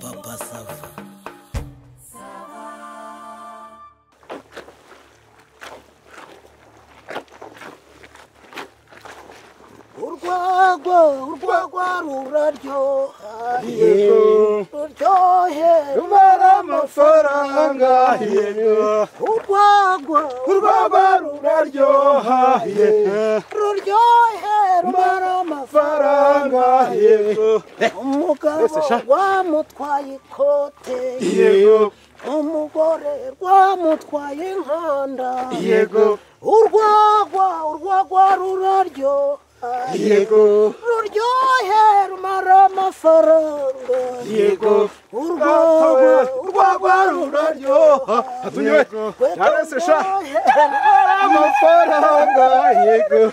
Papa Sava. Urwagwa ruraryoha ruryohe rumara amafaranga urwagwa ruraryoha ruryohe rumara amafaranga umugabo wamutwaye ikote umugore rwamutwaye inkanda urwagwa ruraryoha Yego ruryohe rumara amafaranga Yego urwagwa ruraryoha Hatunywe Yarese sha amafaranga Yego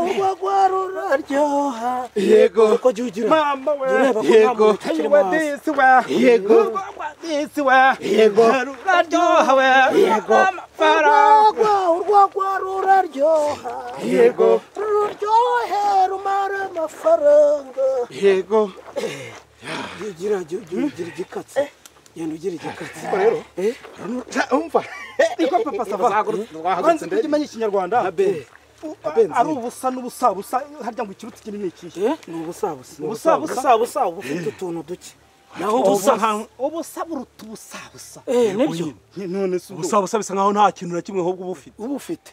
urwagwa ruraryoha Yego ko jugira mama we Yego this way Yego this way Yego ruraryoha we Yego urwagwa ruraryoha Yego ruryohe rumara amafaranga Yego gira igikatsi yenda ugira igikatsi rero umva Iko Papa Sava wahagurutse ndege kimanye ikinyarwanda abe ari ubusa n'ubusabusa harya ngo ikiruti kinini ikihe ni ubusabusa ufite utuntu duke naho ubusa buruta ubusabusa nibyo none se ubusabusa bisa nkaho nta kintu na kimwe ahubwo ubufite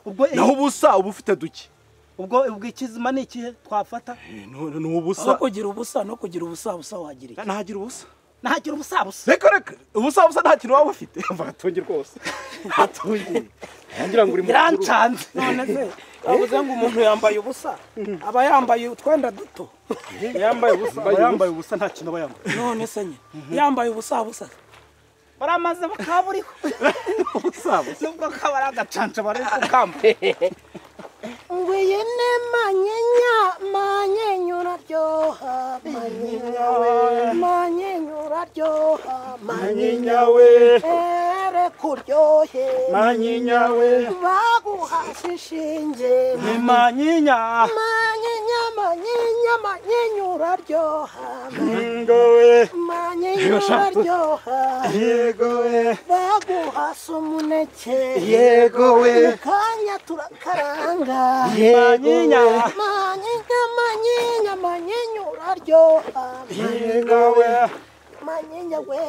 ubwo naho ubusa ubufite duke ubwo ikizima ni ikihe twafata ni ubusa no kugira ubusa no kugira ubusabusa wagira iki nahagira ubusa nahagira ubusabusa reka ubusabusa nta kintu waba ufite mvatunge rwose hatunge ngira ngo uri mu birancanze none se avuze ngo umuntu yambaye ubusa aba yambaye utwenda duto yambaye ubusa nta kintu aba yambaye none se nyine yambaye ubusabusa baramaze bakaburiho ubusabusa nubwo kabara agacanca bari kukamba ngwiyene manyenyura ryoha manyenyura ryoha manyenyawe ere kuryohe manyenyawe baguhasha ishinge manyinya manyenyura ryoha ngowe manyenyura ryoha yegowe baguhasa umuneke yegowe kanya turakaranga manyinya manyenyura ryoha yegowe manyenyawe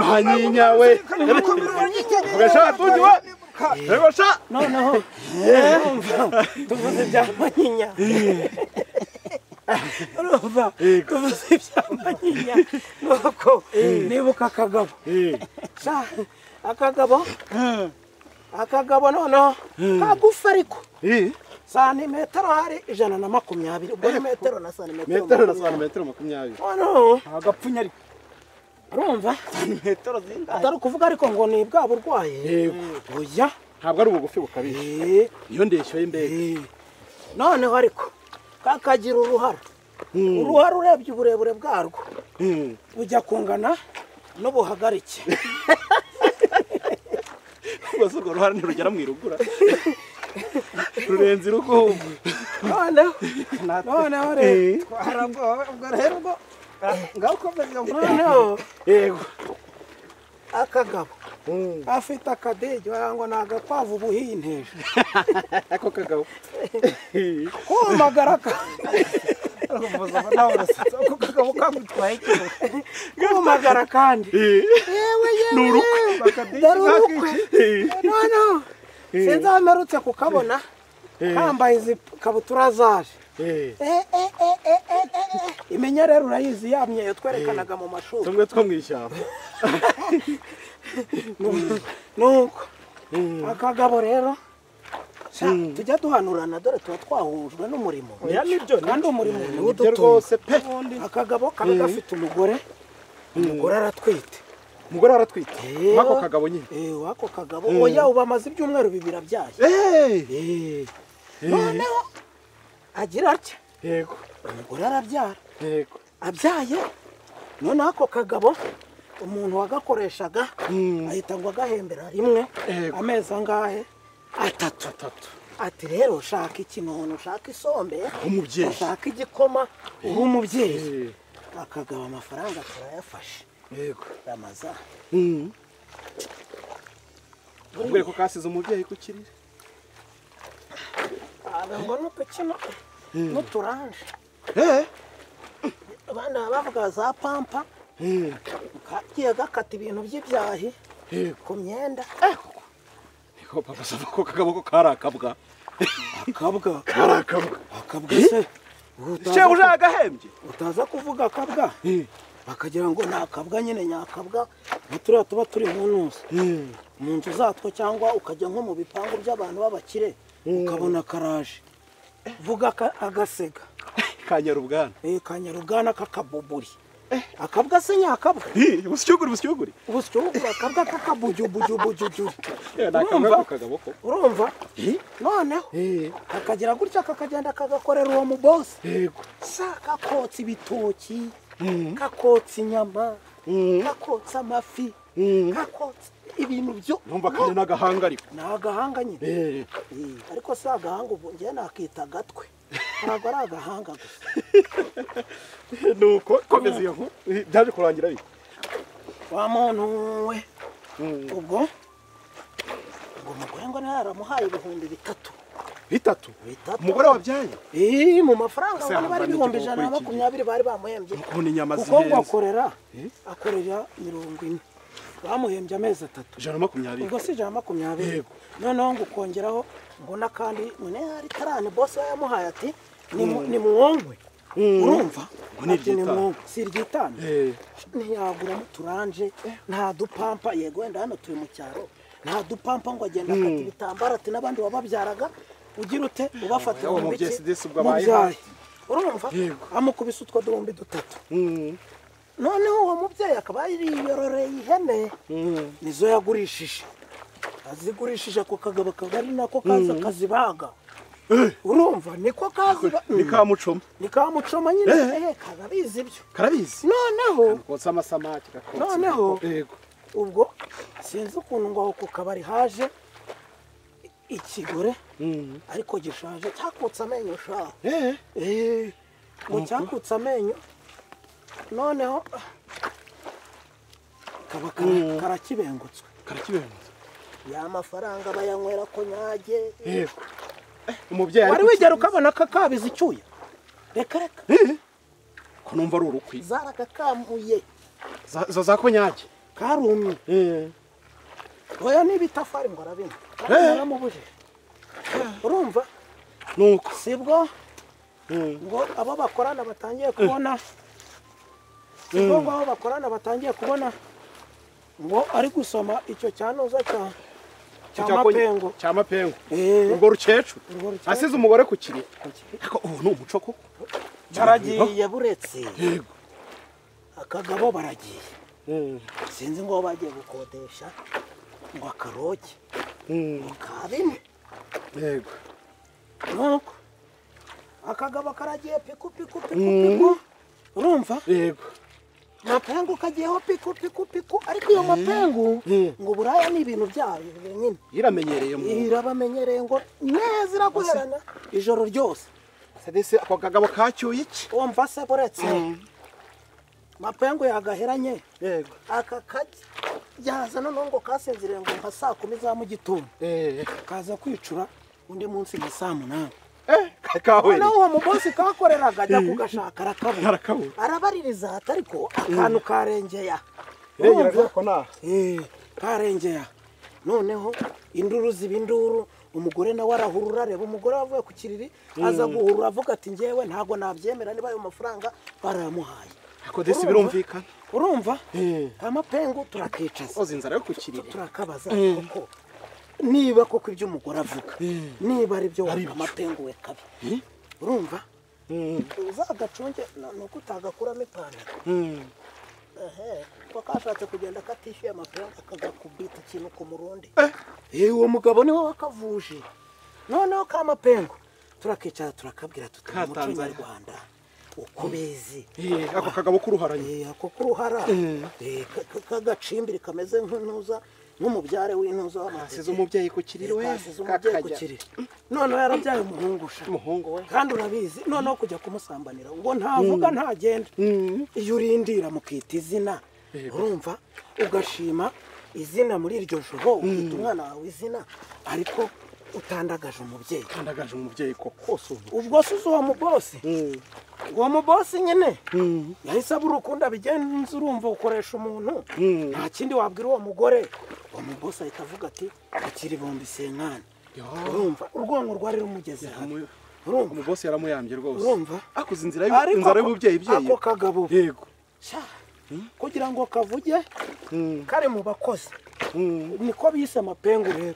manyenyawe ugasha tungiwe ebasha noneho tuvuze bya manyinya urumva tuvuze bya manyinya nuko nibuka akagabo noneho kagufa ariko santimetero hari 120 ubwo ni metero na santimetero na santimetero 20 no agapfunya ariko urumva santimetero zingahe atari kuvuga ariko ngo ni bwa burwaye oya ntabwo ari ubugufi bukabije iyo ndeshyo y'imbere noneho ariko kakagira uruhara urebye uburebure bwarwo bujya kungana n'ubuhagarike ubwo urwo ruhara ntirugera mu irugura rurenze urugo noneho rero ubwo rero ngaho komeza noneho yego akagabo afite akadege ngo ni agakwavu buhinteje ako kagabo kumagara ako kagabo kagutwaye ikintu kumagara kandi yewe noneho sinzamerutse kukabona kambaye izi kabutura zaje imenya rero urayizi yamyeyo twerekanaga mu mashuri tumwe two mwishyamba nuko akagabo rero tujya duhanurana dore tuba twahujwe n'umurimo kandi umurimo ni rwose pe akagabo kaba gafite umugore aratwite wako kagabo nyine wako kagabo oya uba amaze ibyumweru 2 abyaye noneho agira atya yego umugore arabyara yego abyaye noneho ako kagabo umuntu wagakoreshaga ahita ngo agahembera rimwe amezi angahe 3 ati rero shaka ikinono shaka isombe umubyeyi shaka igikoma uha umubyeyi akagaba amafaranga turayafashe yego ramaza ubwo ko kasize umubyeyi ku kirire ngo n'udukino n'uturanje abandi bavuga za pampa kagiye gakata ibintu by'ibyahi ku myenda niko papa sava ko kagabo ko karakabwa akabwa se cyo ujaga hembye utaza kuvuga akabwa bakagira ngo nakabwa nyine nyakabwa turiya tuba turi mu ntuza mu nzu zatwo cyangwa ukajya nko mu bipangu by'abantu b'abakire ukabona karaje vuga agasega kanyarubwana kanyarubwana kakabuburi akabwa se nyakabwa ubusyuguri akabwa kakabujubujubujubujuru urumva noneho kakagira gutya kakagenda kagakorera uwo mubosi kakotsa ibitoki kakotsa inyama kakotsa amafi kakotsa ibintu byo numva kandi n'agahanga ariko n'agahanga nyine ariko si agahanga ubu njye nakita agatwe ntabwo ari agahanga gusa nuko komeza iyo nkuru byaje kurangira bike wa muntu we ubwo umugore ngo yaramuhaye ibihumbi bitatu umugore wabyaye mu mafaranga ngo bari ibihumbi 120 bari bamuhembye ukuntu inyama kuko ngo akorera 40 bamuhembye amezi 3 120 ubwo si 120 noneho ngo ukongeraho ngo nakandi none hari tarane boss yamuhaye ati ni muwonkwe urumva si ryitana ntiyagura muturanje nta dupampa yego wenda hano turi mu cyaro nta dupampa ngo agenda akata ibitambara ati n'abandi wababyaraga ugira ute ubafatira mu biki urumva amukubise utwo duhumbi 3 noneho uwo mubyeyi akaba yiriyororeye ihene nizo yagurishije azigurishije ako kagabo kagari nako kaza kazibaga urumva niko kaziba nikamucoma nyine kagabizi ibyo karabizi noneho kotsa amasamaki noneho ubwo sinzi ukuntu ngo ku kabari haje ikigore ariko gishaje cyakutse amenyo sha ngo cyakutse amenyo noneho kaba karakibengutswe ya mafaranga bayanywera ko nyage umubyeyi wari wigera ukabona kakabiza icyuya reka ko numva ari urukwi zarakakambuye zo zakonyage karumye oya n'ibitafari ngo arabina naramubuje urumva nuko sibwo ngo abo bakorana batangiye kubona ngo abo bakorana batangiye kubona ngo ari gusoma icyo cyanoza cyamapengo ubwo rukecu asize umugore ku kiri ariko ubu ni umuco koko baragiye buretse akagabo baragiye sinzi ngo bagiye gukodesha ngo akaroge kabine yego nuko akagabo karagiye piku urumva yego mapengu kagiyeho piku ariko iyo mapengu ngo buraya ni ibintu byayo nyine irabamenyereye ngo neza iraguherana ijoro ryose sadese ako kagabo kacyuye iki wumva se buretse mapengu yagaheranye yego aka kajyaza noneho ngo kasinzire ngo nka 10 za mu gitondo kaza kwicura undi munsi nka 8 kawe uwo mubosi kakoreraga ajya kugashaka arakabura arabaririza ariko akantu karengeya karengeya noneho induru zibinduru umugore nawe arahurura reba umugore wavuye ku kiriri aza guhurura avuga ati ngewe ntago nabyemera niba ayo mafaranga baramuhaye ako desi birumvikana urumva amapengu turakicaza ozinzara yo ku kiriri turakabaza koko niba koko ibyo umugore avuga niba ari byo amapengu we kabi urumva uzagacunge nuko utagakuramo ipantaro ko kashatse kugenda katishyuye amapengu akagakubita ikintu ku murundi uwo mugabo niwe wakavuje noneho kamapengu turakicara turakabwira tuti mu muco nyarwanda uko bezi ako kagabo k'uruharanye ako k'uruhara kagacimbiri kameze nk'intuza nk'umubyare w'intuzo asize umubyeyi ku kiriro we asize umubyeyi ku kiriro noneho yarabyaye umuhungu we kandi urabizi noneho kujya kumusambanira ngo ntavuga ntagenda iyo urindira mukita izina urumva ugashima izina muri iryo joro ukita umwana wawe izina ariko utandagaje umubyeyi koko ubwo se uwo mubosi uwo mubosi nyine yahise abura urukundo abigenza urumva ukoresha umuntu nta kindi wabwira uwo mugore uwo mubosi ahita avuga ati akiri ibihumbi senkani urumva urwongo rwari rumugeze hamwe urumva umubosi yaramuyambye rwose urumva akoze inzira y'ububyeyi ako kagabo yego kugira ngo kavuge kari mu bakozi niko bise amapengu rero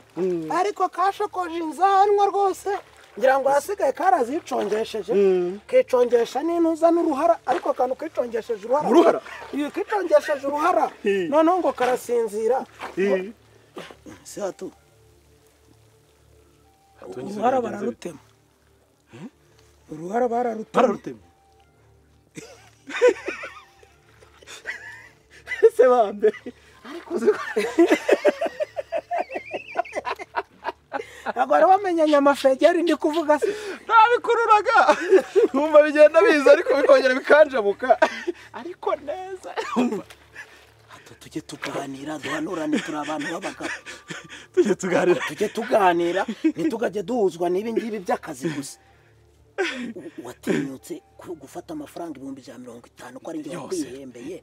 ariko kashokoje inzanwa rwose ngira ngo hasigaye karazicongesheje kicongesha n'intuza n'uruhara ariko akantu kicongesheje uruhara iyo kicongesheje uruhara noneho ngo karasinzira se hatu uruhara bararutema uruhara bararutema se bambe ariko ntabwo wari wamenyanye amafegeri ndi kuvuga se ntabikururaga nkumva bigenda biza ariko bikongera bikanjabuka ariko neza tujye tuganira duhanurane turi abantu b'abagabo tujye tuganira ntitugajye duhuzwa n'ibi ngibi by'akazi gusa watinyutse gufata amafaranga 150 ko ari njye wakwihembeye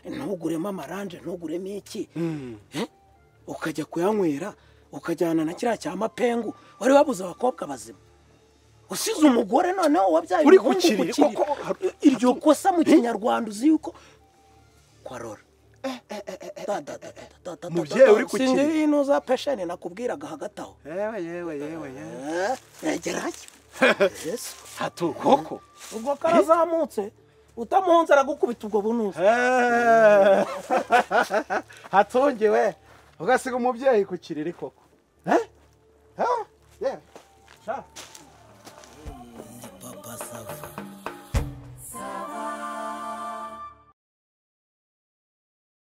ntuguremo amaranje ntuguremo iki ukajya kuyanywera ukajyana na kiriya cya mapengu wari wabuze abakobwa bazima usize umugore noneho wabyaye uri kukiri iryo kosa mu kinyarwanda uzi yuko kwarora mubyeyi uri kukiri sinzi ino za pesheni nakubwiraga hagati aho yewe gerake hatu koko ubwo karazamutse utamuhunze aragukubita ubwo bunuzi hatungiwe ugasiga umubyeyi ku kiriri koko